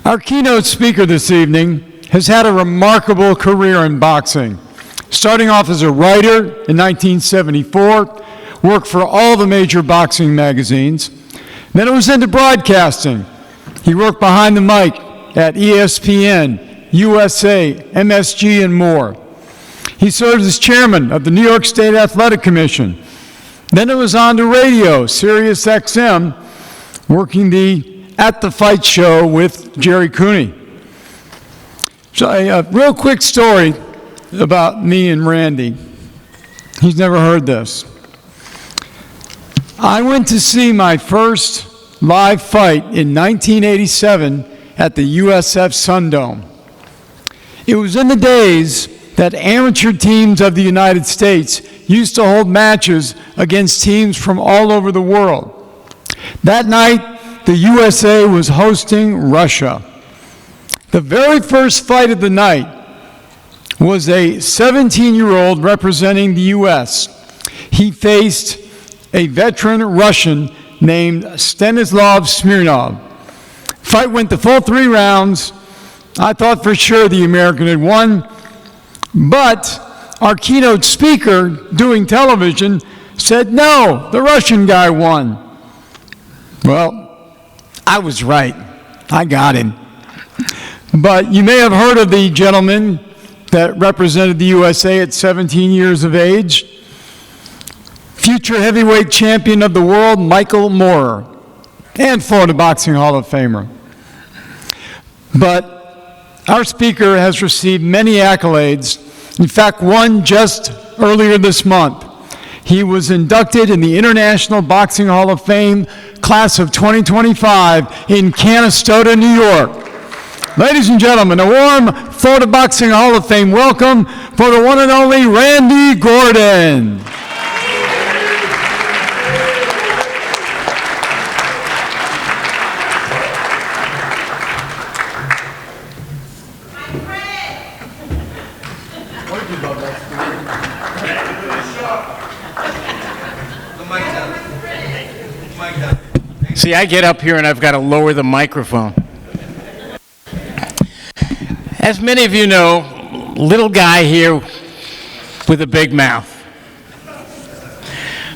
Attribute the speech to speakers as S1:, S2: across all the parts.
S1: Our keynote speaker this evening has had a remarkable career in boxing. Starting off as a writer in 1974, worked for all the major boxing magazines. Then it was into broadcasting. He worked behind the mic at ESPN, USA, MSG, and more. He served as chairman of the New York State Athletic Commission. Then it was on to radio, Sirius XM, working the At the Fight show with Jerry Cooney. So a real quick story about me and Randy. He's never heard this. I went to see my first live fight in 1987 at the USF Sundome. It was in the days that amateur teams of the United States used to hold matches against teams from all over the world. That night, the USA was hosting Russia. The very first fight of the night was a 17-year-old representing the U.S. He faced a veteran Russian named Stanislav Smirnov. Fight went the full 3 rounds. I thought for sure the American had won, but our keynote speaker doing television said, no, the Russian guy won. Well, I was right. I got him. But you may have heard of the gentleman that represented the USA at 17 years of age. Future heavyweight champion of the world, Michael Moorer, and Florida Boxing Hall of Famer. But our speaker has received many accolades. In fact, one just earlier this month. He was inducted in the International Boxing Hall of Fame class of 2025 in Canastota, New York. Ladies and gentlemen, a warm Florida Boxing Hall of Fame welcome for the one and only Randy Gordon.
S2: See, I get up here and I've got to lower the microphone. As many of you know, little guy here with a big mouth.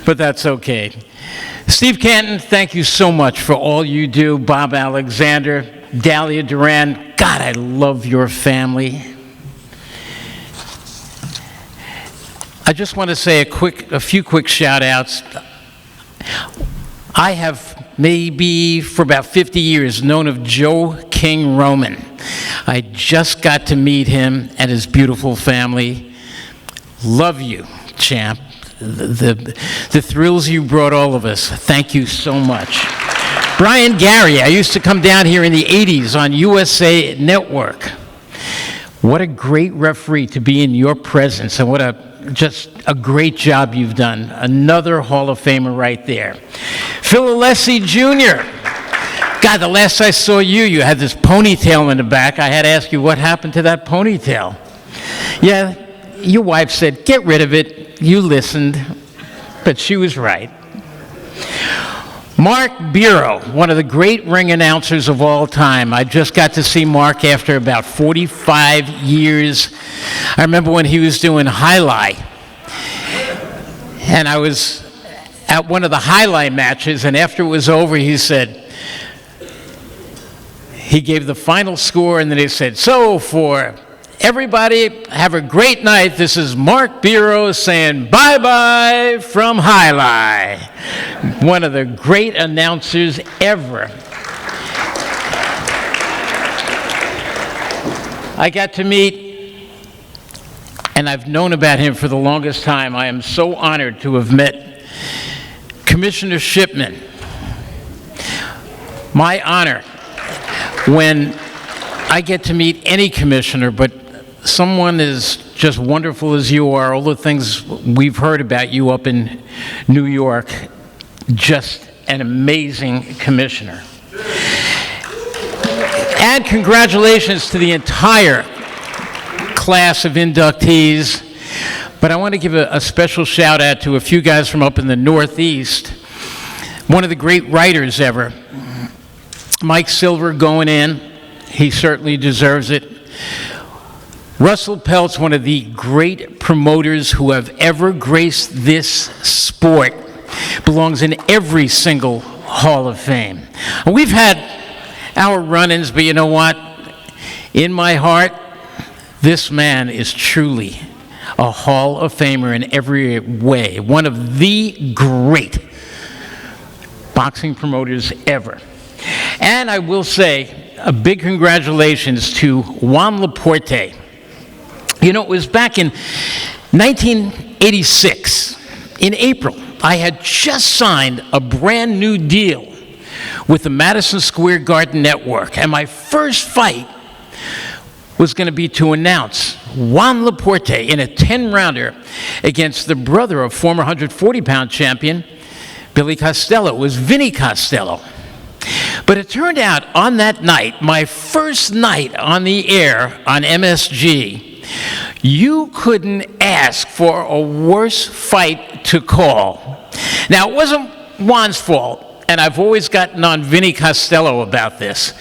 S2: But that's okay. Steve Canton, thank you so much for all you do. Bob Alexander, Dahlia Duran, God, I love your family. I just want to say a few quick shout outs. I have maybe for about 50 years known of Joe King Roman. I just got to meet him and his beautiful family. Love you, champ. The thrills you brought all of us. Thank you so much. Brian Gary, I used to come down here in the 80s on USA Network. What a great referee to be in your presence, and what just a great job you've done. Another Hall of Famer right there. Phil Alessi Jr. God, the last I saw you, you had this ponytail in the back. I had to ask you what happened to that ponytail. Yeah, your wife said, get rid of it. You listened, but she was right. Mark Biro, one of the great ring announcers of all time. I just got to see Mark after about 45 years. I remember when he was doing highlight. And I was at one of the highlight matches, and after it was over, he said, he gave the final score, and then he said, so for everybody, have a great night. This is Mark Biro saying bye-bye from Highlight. One of the great announcers ever. I got to meet, and I've known about him for the longest time. I am so honored to have met Commissioner Shipman. My honor when I get to meet any commissioner, but someone as just wonderful as you are, all the things we've heard about you up in New York, just an amazing commissioner. And congratulations to the entire class of inductees. But I want to give a special shout out to a few guys from up in the Northeast. One of the great writers ever, Mike Silver, going in. He certainly deserves it. Russell Peltz, one of the great promoters who have ever graced this sport, belongs in every single Hall of Fame. And we've had our run-ins, but you know what? In my heart, this man is truly a Hall of Famer in every way, one of the great boxing promoters ever. And I will say a big congratulations to Juan Laporte. You know, it was back in 1986, in April, I had just signed a brand new deal with the Madison Square Garden Network, and my first fight was going to be to announce Juan Laporte in a 10-rounder against the brother of former 140-pound champion Billy Costello. It was Vinny Costello. But it turned out on that night, my first night on the air on MSG, you couldn't ask for a worse fight to call. Now, it wasn't Juan's fault, and I've always gotten on Vinny Costello about this.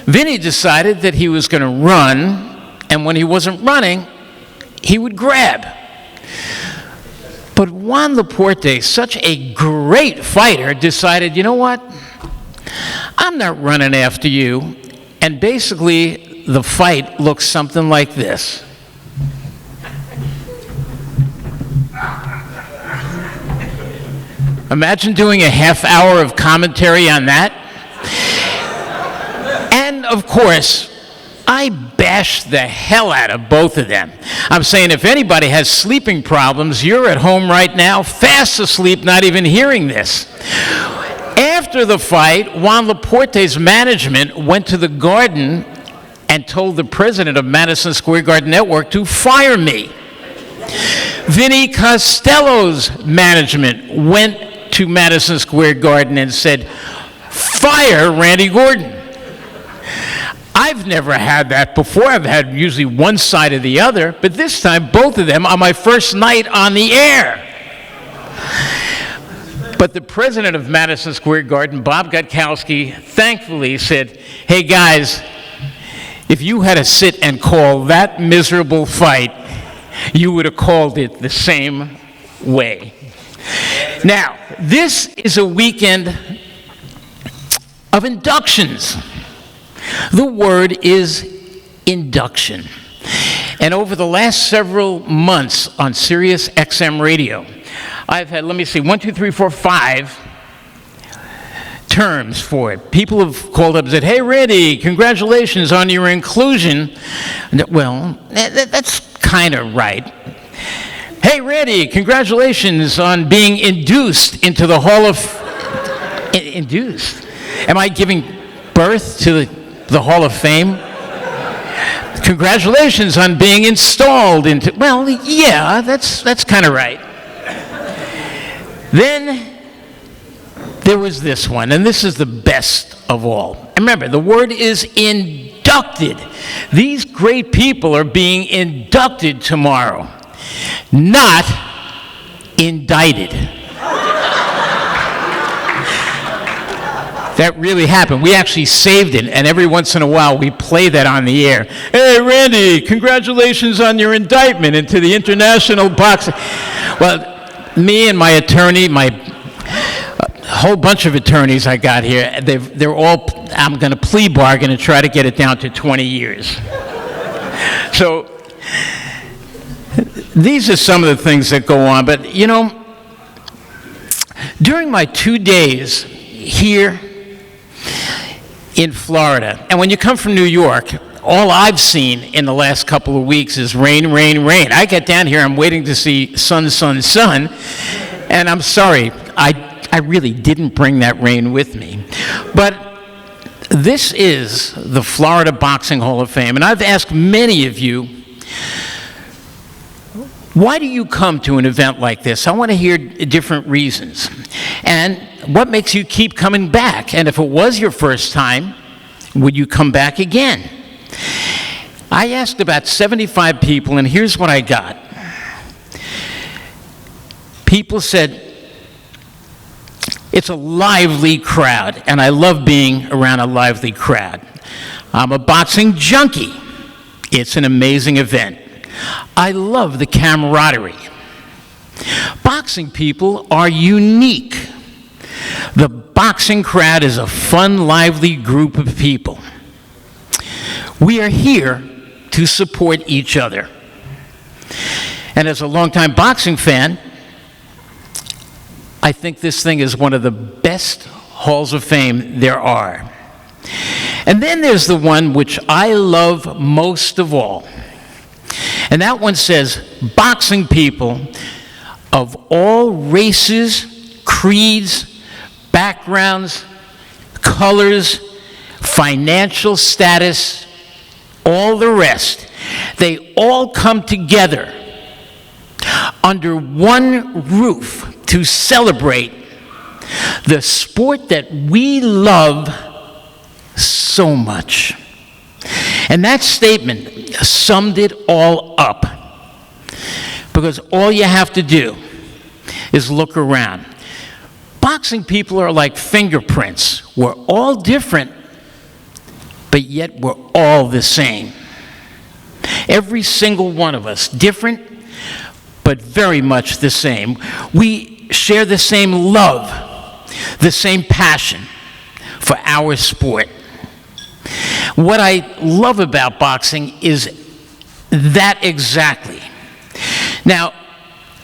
S2: Vinny decided that he was going to run, and when he wasn't running, he would grab. But Juan Laporte, such a great fighter, decided, you know what? I'm not running after you. And basically, the fight looks something like this. Imagine doing a half hour of commentary on that. And of course, I bashed the hell out of both of them. I'm saying if anybody has sleeping problems, you're at home right now, fast asleep, not even hearing this. After the fight, Juan Laporte's management went to the Garden and told the president of Madison Square Garden Network to fire me. Vinny Costello's management went to Madison Square Garden and said, fire Randy Gordon. I've never had that before. I've had usually one side or the other, but this time both of them on my first night on the air. But the president of Madison Square Garden, Bob Gutkowski, thankfully said, hey guys, if you had to sit and call that miserable fight, you would have called it the same way. Now, this is a weekend of inductions. The word is induction. And over the last several months on Sirius XM radio, I've had, 5 terms for it. People have called up and said, hey, Randy, congratulations on your inclusion. Well, that's kind of right. Hey, Randy, congratulations on being induced into the Hall of... Induced? Am I giving birth to the Hall of Fame? Congratulations on being installed into... Well, yeah, that's kind of right. Then there was this one, and this is the best of all. And remember, the word is inducted. These great people are being inducted tomorrow, not indicted. That really happened. We actually saved it, and every once in a while we play that on the air. Hey, Randy, congratulations on your indictment into the International Boxing. Well, me and my attorney, a whole bunch of attorneys I got here, they're all, I'm going to plea bargain and try to get it down to 20 years. So these are some of the things that go on. But, you know, during my 2 days here in Florida, and when you come from New York, all I've seen in the last couple of weeks is rain, rain, rain. I get down here, I'm waiting to see sun, sun, sun, and I'm sorry, I really didn't bring that rain with me. But this is the Florida Boxing Hall of Fame, and I've asked many of you, why do you come to an event like this? I want to hear different reasons. And what makes you keep coming back? And if it was your first time, would you come back again? I asked about 75 people, and here's what I got. People said, it's a lively crowd, and I love being around a lively crowd. I'm a boxing junkie. It's an amazing event. I love the camaraderie. Boxing people are unique. The boxing crowd is a fun, lively group of people. We are here to support each other. And as a longtime boxing fan, I think this thing is one of the best halls of fame there are. And then there's the one which I love most of all. And that one says, boxing people of all races, creeds, backgrounds, colors, financial status, all the rest, they all come together under one roof to celebrate the sport that we love so much. And that statement summed it all up. Because all you have to do is look around. Boxing people are like fingerprints. We're all different, but yet we're all the same. Every single one of us, different, but very much the same. We share the same love, the same passion for our sport. What I love about boxing is that exactly. Now,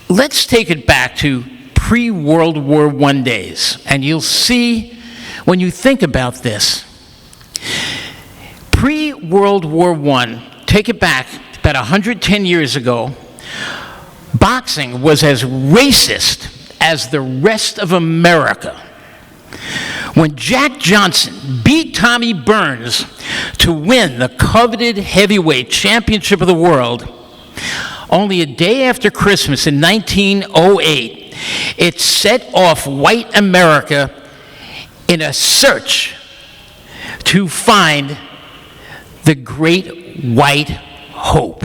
S2: let's take it back to pre-World War I days, and you'll see when you think about this. Pre-World War I, take it back about 110 years ago, boxing was as racist as the rest of America. When Jack Johnson beat Tommy Burns to win the coveted heavyweight championship of the world, only a day after Christmas in 1908, it set off white America in a search to find the great white hope.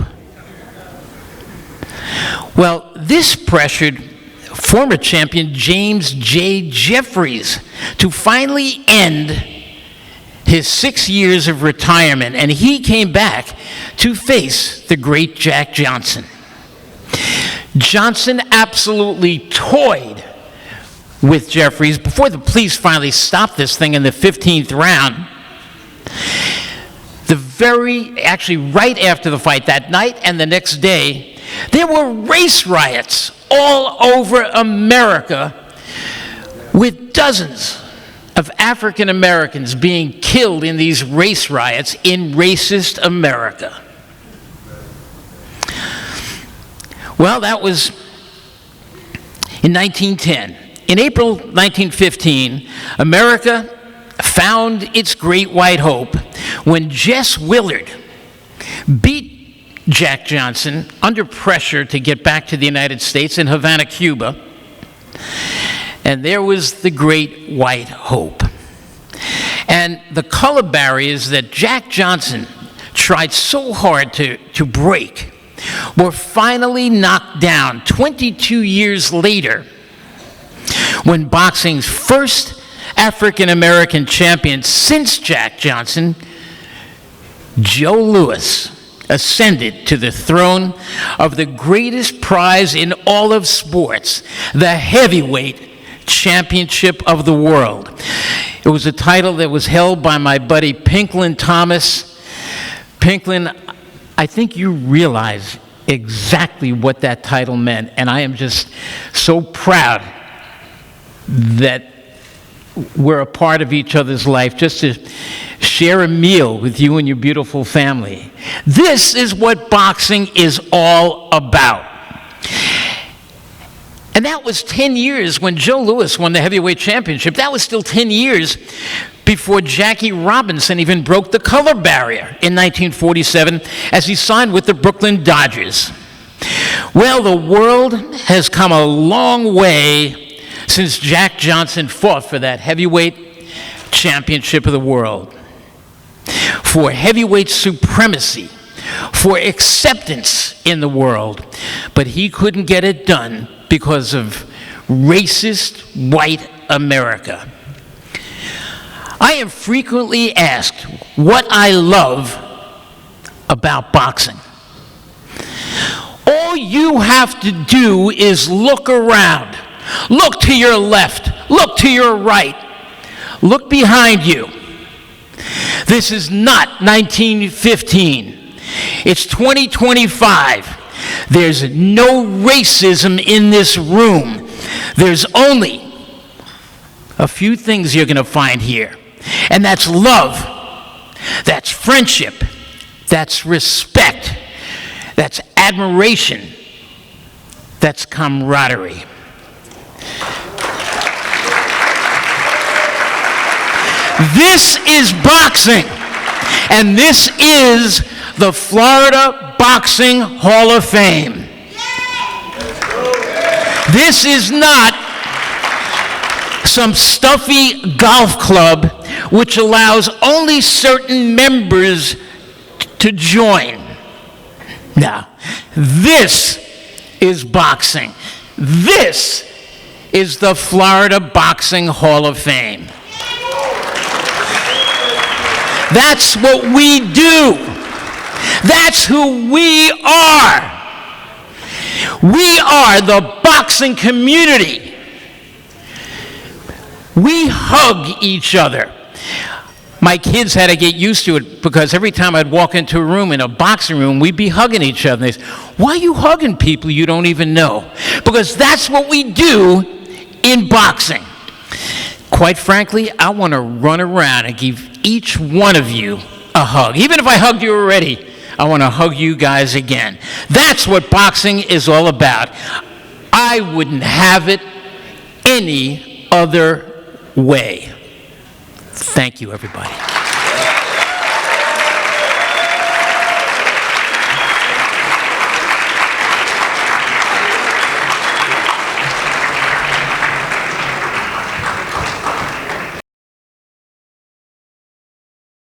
S2: Well, this pressured former champion James J. Jeffries to finally end his 6 years of retirement, and he came back to face the great Jack Johnson. Johnson absolutely toyed with Jeffries before the police finally stopped this thing in the 15th round. Actually right after the fight that night and the next day, there were race riots all over America with dozens of African Americans being killed in these race riots in racist America. Well, that was in 1910. In April 1915, America found its great white hope when Jess Willard beat Jack Johnson under pressure to get back to the United States in Havana, Cuba. And there was the great white hope. And the color barriers that Jack Johnson tried so hard to break were finally knocked down 22 years later when boxing's first African-American champion since Jack Johnson, Joe Louis, ascended to the throne of the greatest prize in all of sports, the heavyweight championship of the world. It was a title that was held by my buddy Pinklin Thomas. Pinklin, I think you realize exactly what that title meant, and I am just so proud that we're a part of each other's life, just to share a meal with you and your beautiful family. This is what boxing is all about. And that was 10 years when Joe Louis won the heavyweight championship. That was still 10 years before Jackie Robinson even broke the color barrier in 1947 as he signed with the Brooklyn Dodgers. Well, the world has come a long way since Jack Johnson fought for that heavyweight championship of the world. For heavyweight supremacy, for acceptance in the world. But he couldn't get it done because of racist white America. I am frequently asked what I love about boxing. All you have to do is look around. Look to your left. Look to your right. Look behind you. This is not 1915. It's 2025. There's no racism in this room. There's only a few things you're going to find here. And that's love. That's friendship. That's respect. That's admiration. That's camaraderie. This is boxing, and this is the Florida Boxing Hall of Fame. This is not some stuffy golf club which allows only certain members to join. No, this is boxing. This is the Florida Boxing Hall of Fame. That's what we do. That's who we are. We are the boxing community. We hug each other. My kids had to get used to it because every time I'd walk into a room, in a boxing room, we'd be hugging each other. And they say, why are you hugging people you don't even know? Because that's what we do in boxing. Quite frankly, I want to run around and give each one of you a hug. Even if I hugged you already, I want to hug you guys again. That's what boxing is all about. I wouldn't have it any other way. Thank you, everybody.